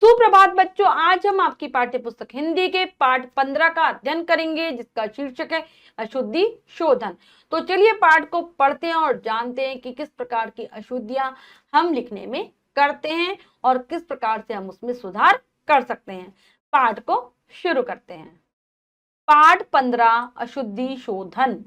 सुप्रभात बच्चों, आज हम आपकी पाठ्य पुस्तक हिंदी के पाठ 15 का अध्ययन करेंगे, जिसका शीर्षक है अशुद्धि शोधन। तो चलिए पाठ को पढ़ते हैं और जानते हैं कि किस प्रकार की अशुद्धियां हम लिखने में करते हैं और किस प्रकार से हम उसमें सुधार कर सकते हैं। पाठ को शुरू करते हैं। पाठ 15 अशुद्धि शोधन।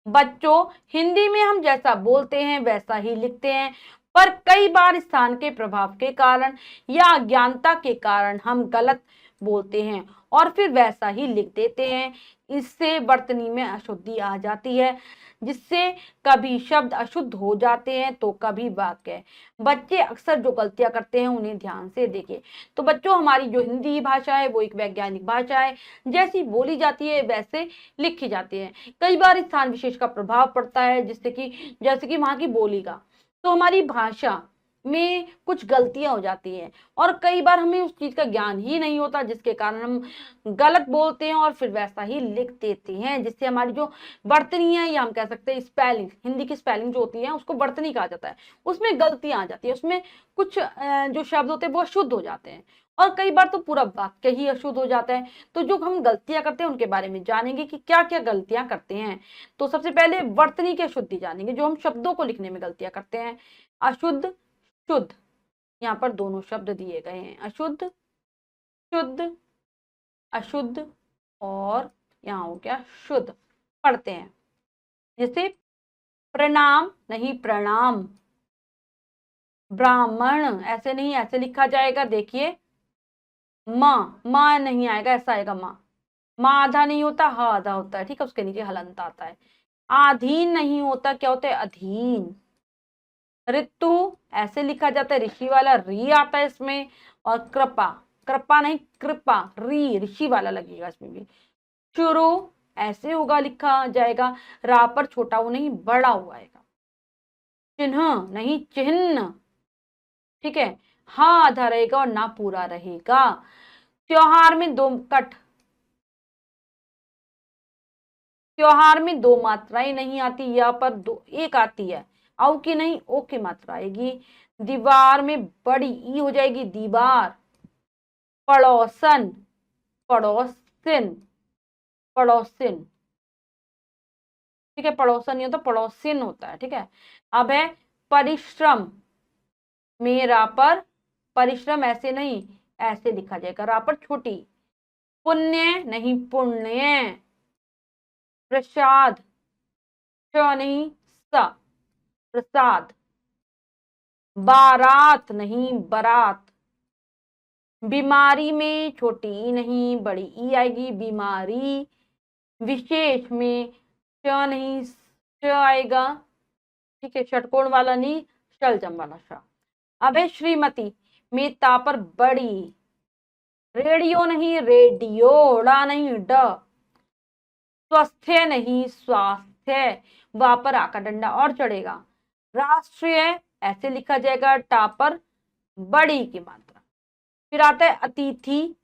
बच्चों, हिंदी में हम जैसा बोलते हैं वैसा ही लिखते हैं, पर कई बार स्थान के प्रभाव के कारण या अज्ञानता के कारण हम गलत बोलते हैं और फिर वैसा ही लिख देते हैं। इससे वर्तनी में अशुद्धि आ जाती है, जिससे कभी शब्द अशुद्ध हो जाते हैं तो कभी वाक्य। बच्चे अक्सर जो गलतियां करते हैं उन्हें ध्यान से देखें। तो बच्चों, हमारी जो हिंदी भाषा है वो एक वैज्ञानिक भाषा है, जैसी बोली जाती है वैसे लिखी जाती है। कई बार स्थान विशेष का प्रभाव पड़ता है, जैसे कि वहां की बोली का, तो हमारी भाषा में कुछ गलतियां हो जाती हैं और कई बार हमें उस चीज का ज्ञान ही नहीं होता, जिसके कारण हम गलत बोलते हैं और फिर वैसा ही लिख देते हैं, जिससे हमारी जो वर्तनी है या हम कह सकते हैं स्पेलिंग, हिंदी की स्पेलिंग जो होती है उसको वर्तनी कहा जाता है, उसमें गलतियां आ जाती है। उसमें कुछ जो शब्द होते हैं वो अशुद्ध हो जाते हैं और कई बार तो पूरा वाक्य ही अशुद्ध हो जाता है। तो जो हम गलतियां करते हैं उनके बारे में जानेंगे कि क्या क्या गलतियां करते हैं। तो सबसे पहले वर्तनी की अशुद्धि जानेंगे, जो हम शब्दों को लिखने में गलतियां करते हैं। अशुद्ध, शुद्ध, यहाँ पर दोनों शब्द दिए गए हैं, अशुद्ध, शुद्ध, अशुद्ध और यहाँ हो गया शुद्ध। पढ़ते हैं, जैसे प्रणाम नहीं प्रणाम, ब्राह्मण ऐसे नहीं, ऐसे लिखा जाएगा। देखिए, माँ नहीं आएगा, ऐसा आएगा माँ आधा नहीं होता, ह आधा होता है, ठीक है, उसके नीचे हलंत आता है। आधीन नहीं होता, क्या होता है, अधीन। ऋतु ऐसे लिखा जाता है, ऋषि वाला री आता है इसमें। और कृपा, कृपा नहीं कृपा, री ऋषि वाला लगेगा इसमें भी। शुरू ऐसे होगा, लिखा जाएगा, रा पर छोटा वो नहीं बड़ा हुआ आएगा। चिन्ह नहीं चिन्ह, ठीक है, हाँ आधा रहेगा और ना पूरा रहेगा। त्योहार में दो कट, त्योहार में दो मात्राएं नहीं आती, यहाँ पर दो एक आती है, औ की नहीं ओ की मात्रा आएगी। दीवार में बड़ी ई हो जाएगी, दीवार। पड़ोसन, पड़ोसिन, पड़ोसिन, ठीक है, पड़ोसन नहीं होता, पड़ोसिन होता है, ठीक है। अब है परिश्रम, मेरा पर परिश्रम ऐसे नहीं, ऐसे लिखा जाएगा, रा पर छोटी। पुण्य नहीं पुण्य, प्रसाद, श नहीं स, प्रसाद। बारात नहीं बरात, बीमारी में छोटी ई नहीं बड़ी ई आएगी, बीमारी। विशेष में श नहीं श आएगा, ठीक है, षटकोण वाला नहीं, शलजम वाला श। अब है श्रीमती, में ता पर बड़ी। रेडियो नहीं रेडियो, डा नहीं ड। स्वस्थ्य नहीं स्वास्थ्य, वहां पर आका डंडा और चढ़ेगा। राष्ट्रीय ऐसे लिखा जाएगा, टा पर बड़ी की मात्रा। फिर आता है अतिथि,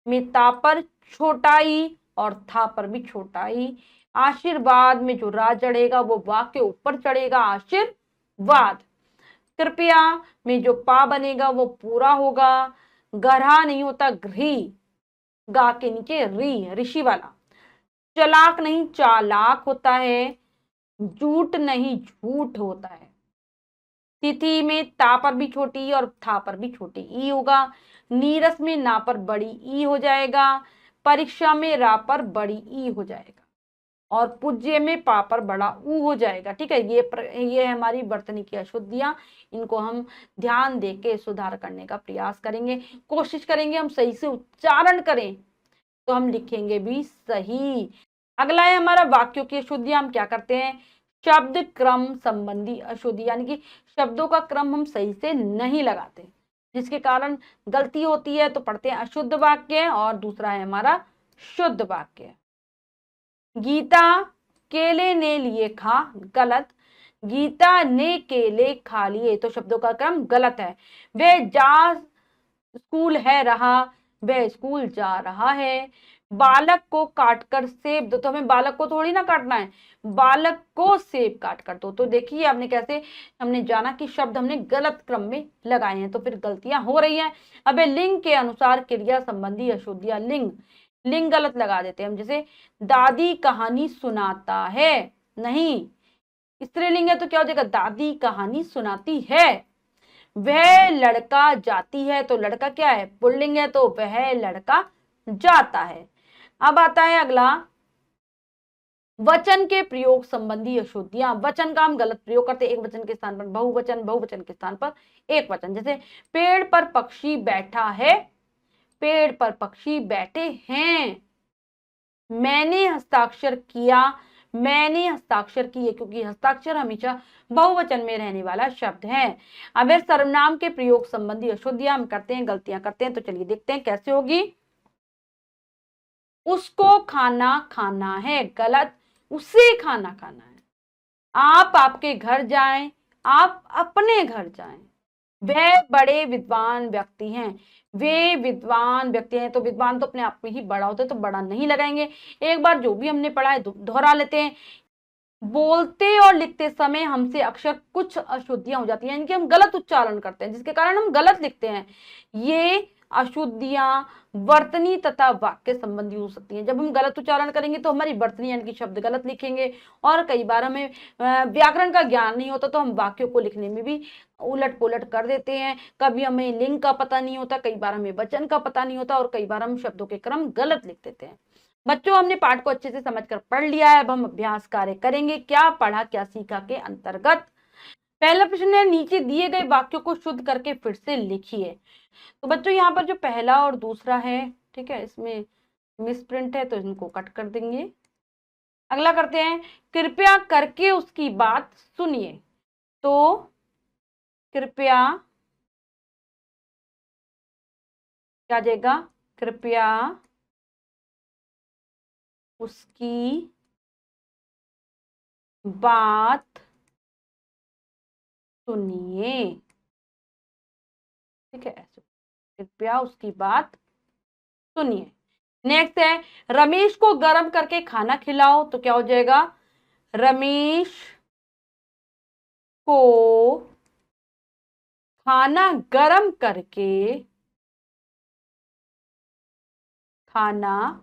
में ता पर छोटा ई और था पर भी छोटा ई। आशीर्वाद में जो रा चढ़ेगा वो वा के ऊपर चढ़ेगा, आशीर्वाद। कृपया में जो पा बनेगा वो पूरा होगा। गरहा नहीं होता, गृही, गा के नीचे री ऋषि वाला। चलाक नहीं चालाक होता है, झूठ नहीं झूठ होता है। तिथि में ता पर भी छोटी ई और था पर भी छोटी ई होगा। नीरस में ना पर बड़ी ई हो जाएगा। परीक्षा में रा पर बड़ी ई हो जाएगा और पूज्य में पा पर बड़ा ऊ हो जाएगा, ठीक है। ये है हमारी वर्तनी की अशुद्धियां, इनको हम ध्यान देके सुधार करने का प्रयास करेंगे, कोशिश करेंगे हम सही से उच्चारण करें तो हम लिखेंगे भी सही। अगला है हमारा वाक्यों की अशुद्धियां। हम क्या करते हैं, शब्द क्रम संबंधी अशुद्धि, यानी कि शब्दों का क्रम हम सही से नहीं लगाते, जिसके कारण गलती होती है। तो पढ़ते हैं अशुद्ध वाक्य और दूसरा है हमारा शुद्ध वाक्य। गीता केले ने लिए खा, गलत। गीता ने केले खा लिए, तो शब्दों का क्रम गलत है। वह जा स्कूल है रहा, वह स्कूल जा रहा है। बालक को काटकर सेब दो, तो हमें बालक को थोड़ी ना काटना है, बालक को सेब काट कर दो। तो देखिए आपने कैसे हमने जाना कि शब्द हमने गलत क्रम में लगाए हैं, तो फिर गलतियां हो रही हैं। अब लिंग के अनुसार क्रिया संबंधी अशुद्धियां, लिंग लिंग गलत लगा देते हैं हम, जैसे दादी कहानी सुनाता है, नहीं, स्त्रीलिंग है तो क्या हो जाएगा, दादी कहानी सुनाती है। वह लड़का जाती है, तो लड़का क्या है, पुल्लिंग है, तो वह लड़का जाता है। अब आता है अगला, वचन के प्रयोग संबंधी अशुद्धियां। वचन का हम गलत प्रयोग करते हैं, एक वचन के स्थान पर बहुवचन, बहुवचन के स्थान पर एक वचन। जैसे पेड़ पर पक्षी बैठा है, पेड़ पर पक्षी बैठे हैं। मैंने हस्ताक्षर किया, मैंने हस्ताक्षर किए, क्योंकि हस्ताक्षर हमेशा बहुवचन में रहने वाला शब्द है। अब सर्वनाम के प्रयोग संबंधी अशुद्धियां हम करते हैं, गलतियां करते हैं, तो चलिए देखते हैं कैसे होगी। उसको खाना खाना है, गलत, उसे खाना खाना है। आप आपके घर जाएं, आप अपने घर जाएं। वह बड़े विद्वान व्यक्ति हैं, वे विद्वान व्यक्ति हैं, तो विद्वान तो अपने आप में ही बड़ा होता है, तो बड़ा नहीं लगाएंगे। एक बार जो भी हमने पढ़ा है दोहरा लेते हैं। बोलते और लिखते समय हमसे अक्षर कुछ अशुद्धियां हो जाती हैं, इनके हम गलत उच्चारण करते हैं, जिसके कारण हम गलत लिखते हैं। ये अशुद्धियां वर्तनी तथा वाक्य संबंधी हो सकती हैं। जब हम गलत उच्चारण करेंगे तो हमारी वर्तनी यानी कि शब्द गलत लिखेंगे, और कई बार हमें व्याकरण का ज्ञान नहीं होता, तो हम वाक्यों को लिखने में भी उलट पुलट कर देते हैं। कभी हमें लिंग का पता नहीं होता, कई बार हमें वचन का पता नहीं होता, और कई बार हम शब्दों के क्रम गलत लिख देते हैं। बच्चों, हमने पाठ को अच्छे से समझकर पढ़ लिया है। अब हम अभ्यास कार्य करेंगे, क्या पढ़ा क्या सीखा के अंतर्गत। पहला प्रश्न है, नीचे दिए गए वाक्यों को शुद्ध करके फिर से लिखिए। तो बच्चों यहाँ पर जो पहला और दूसरा है, ठीक है, इसमें मिसप्रिंट है तो इनको कट कर देंगे। अगला करते हैं, कृपया करके उसकी बात सुनिए। तो कृपया क्या जाएगा, कृपया उसकी बात सुनिए, ठीक है, ऐसे कृपया उसकी बात सुनिए। नेक्स्ट है, रमेश को गर्म करके खाना खिलाओ। तो क्या हो जाएगा, रमेश को खाना गर्म करके, खाना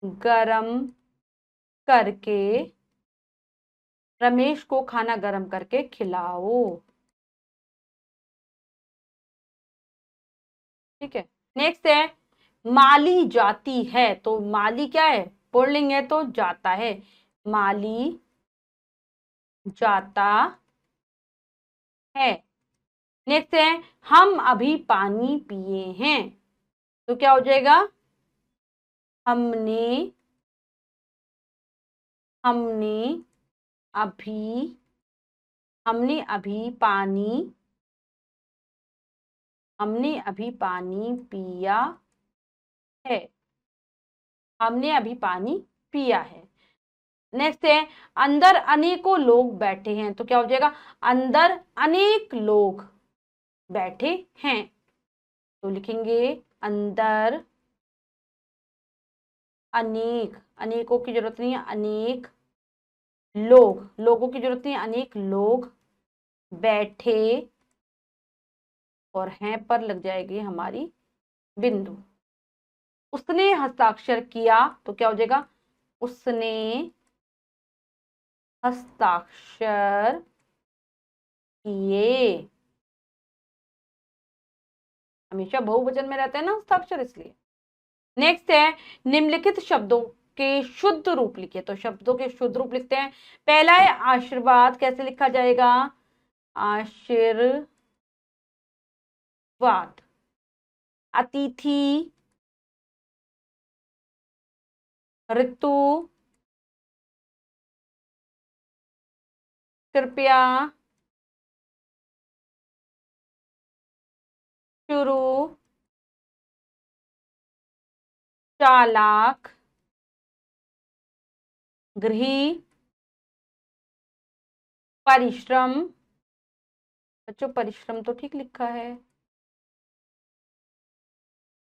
गरम करके, रमेश को खाना गरम करके खिलाओ, ठीक है। नेक्स्ट है, माली जाती है। तो माली क्या है, पुल्लिंग है, तो जाता है, माली जाता है। नेक्स्ट है, हम अभी पानी पिए हैं। तो क्या हो जाएगा, हमने हमने अभी हमने अभी पानी हमने अभी पानी पिया है, हमने अभी पानी पिया है। नेक्स्ट है, अंदर अनेकों लोग बैठे हैं। तो क्या हो जाएगा, अंदर अनेक लोग बैठे हैं। तो लिखेंगे अंदर अनेक, अनेकों की जरूरत नहीं है, अनेक लोग, लोगों की जरूरत नहीं है, अनेक लोग बैठे, और हैं पर लग जाएगी हमारी बिंदु। उसने हस्ताक्षर किया। तो क्या हो जाएगा, उसने हस्ताक्षर किए, हमेशा बहुवचन में रहते हैं ना हस्ताक्षर, इसलिए। नेक्स्ट है, निम्नलिखित शब्दों के शुद्ध रूप लिखिए। तो शब्दों के शुद्ध रूप लिखते हैं। पहला है आशीर्वाद, कैसे लिखा जाएगा, आशीर्वाद। अतिथि, ऋतु, कृपया, शुरू, चालाक, गृही, परिश्रम। बच्चों परिश्रम तो ठीक लिखा है,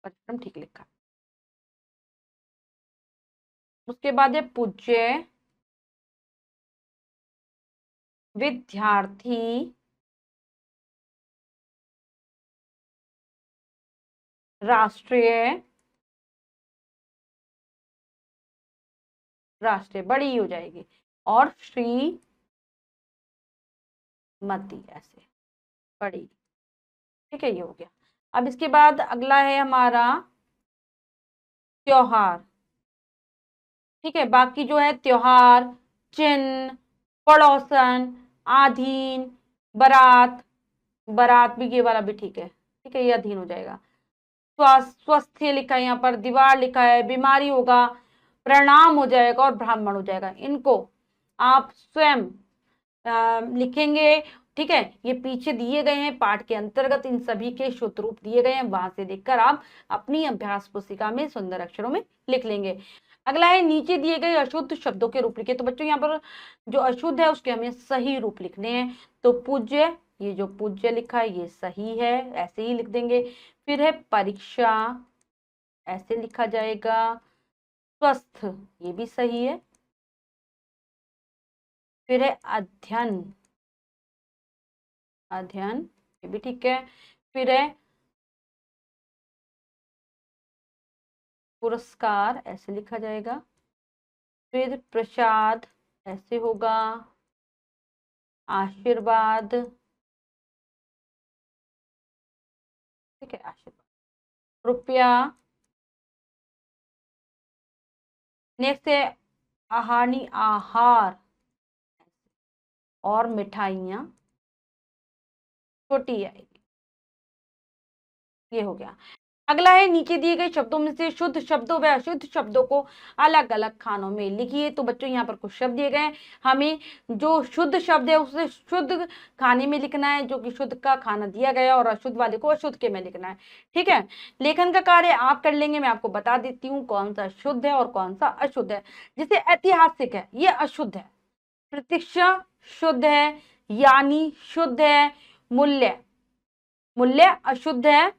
परिश्रम ठीक लिखा है। उसके बाद है पूज्य, विद्यार्थी, राष्ट्रीय, राष्ट्रीय बड़ी हो जाएगी, और श्रीमती, ऐसे बड़ी। ठीक है, ये हो गया। अब इसके बाद अगला है हमारा त्योहार। ठीक है, बाकी जो है त्योहार, चिन्ह, पड़ोसन, आधीन, बारात, बारात भी, ये वाला भी ठीक है। ठीक है, ये अधीन हो जाएगा। स्वास्थ्य लिखा है यहाँ पर, दीवार लिखा है, बीमारी होगा, प्रणाम हो जाएगा, और ब्राह्मण हो जाएगा। इनको आप स्वयं लिखेंगे। ठीक है, ये पीछे दिए गए हैं पाठ के अंतर्गत, इन सभी के शुद्ध रूप दिए गए हैं, वहां से देखकर आप अपनी अभ्यास पुस्तिका में सुंदर अक्षरों में लिख लेंगे। अगला है नीचे दिए गए अशुद्ध शब्दों के रूप लिखे। तो बच्चों यहाँ पर जो अशुद्ध है उसके हमें सही रूप लिखने हैं। तो पूज्य, ये जो पूज्य लिखा है ये सही है, ऐसे ही लिख देंगे। फिर है परीक्षा, ऐसे लिखा जाएगा। स्वस्थ, ये भी सही है। फिर है अध्ययन, अध्ययन, ये भी ठीक है। फिर है पुरस्कार, ऐसे लिखा जाएगा। फिर प्रसाद, ऐसे होगा। आशीर्वाद, ठीक है, आशीर्वाद। रुपया, नेक्स्ट है आहानी, आहार, और मिठाइयाँ छोटी आएगी। ये हो गया। अगला है नीचे दिए गए शब्दों में से शुद्ध शब्दों व अशुद्ध शब्दों को अलग अलग खानों में लिखिए। तो बच्चों यहाँ पर कुछ शब्द दिए गए हैं, हमें जो शुद्ध शब्द है उसे शुद्ध खाने में लिखना है, जो कि शुद्ध का खाना दिया गया, और अशुद्ध वाले को अशुद्ध के में लिखना है। ठीक है, लेखन का कार्य आप कर लेंगे। मैं आपको बता देती हूँ कौन सा शुद्ध है और कौन सा अशुद्ध है। जैसे ऐतिहासिक है, ये अशुद्ध है। प्रतीक्षा शुद्ध है, यानी शुद्ध है। मूल्य, मूल्य अशुद्ध है।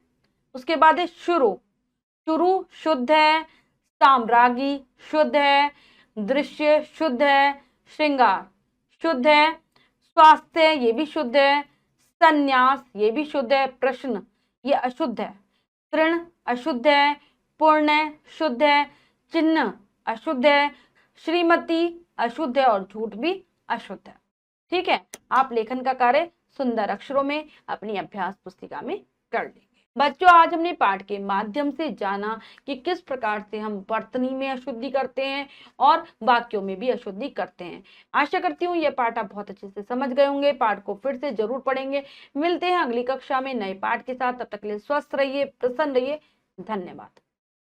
उसके बाद है शुरू, शुरू शुद्ध है। साम्राज्ञी शुद्ध है। दृश्य शुद्ध है। श्रृंगार शुद्ध है। स्वास्थ्य, ये भी शुद्ध है। संन्यास, ये भी शुद्ध है। प्रश्न, ये अशुद्ध है। तृण अशुद्ध है। पूर्ण शुद्ध है। चिन्ह अशुद्ध है। श्रीमती अशुद्ध है, और झूठ भी अशुद्ध है। ठीक है, आप लेखन का कार्य सुंदर अक्षरों में अपनी अभ्यास पुस्तिका में कर लेंगे। बच्चों, आज हमने पाठ के माध्यम से जाना कि किस प्रकार से हम वर्तनी में अशुद्धि करते हैं और वाक्यों में भी अशुद्धि करते हैं। आशा करती हूँ यह पाठ आप बहुत अच्छे से समझ गए होंगे। पाठ को फिर से जरूर पढ़ेंगे। मिलते हैं अगली कक्षा में नए पाठ के साथ। तब तक के लिए स्वस्थ रहिए, प्रसन्न रहिए। धन्यवाद।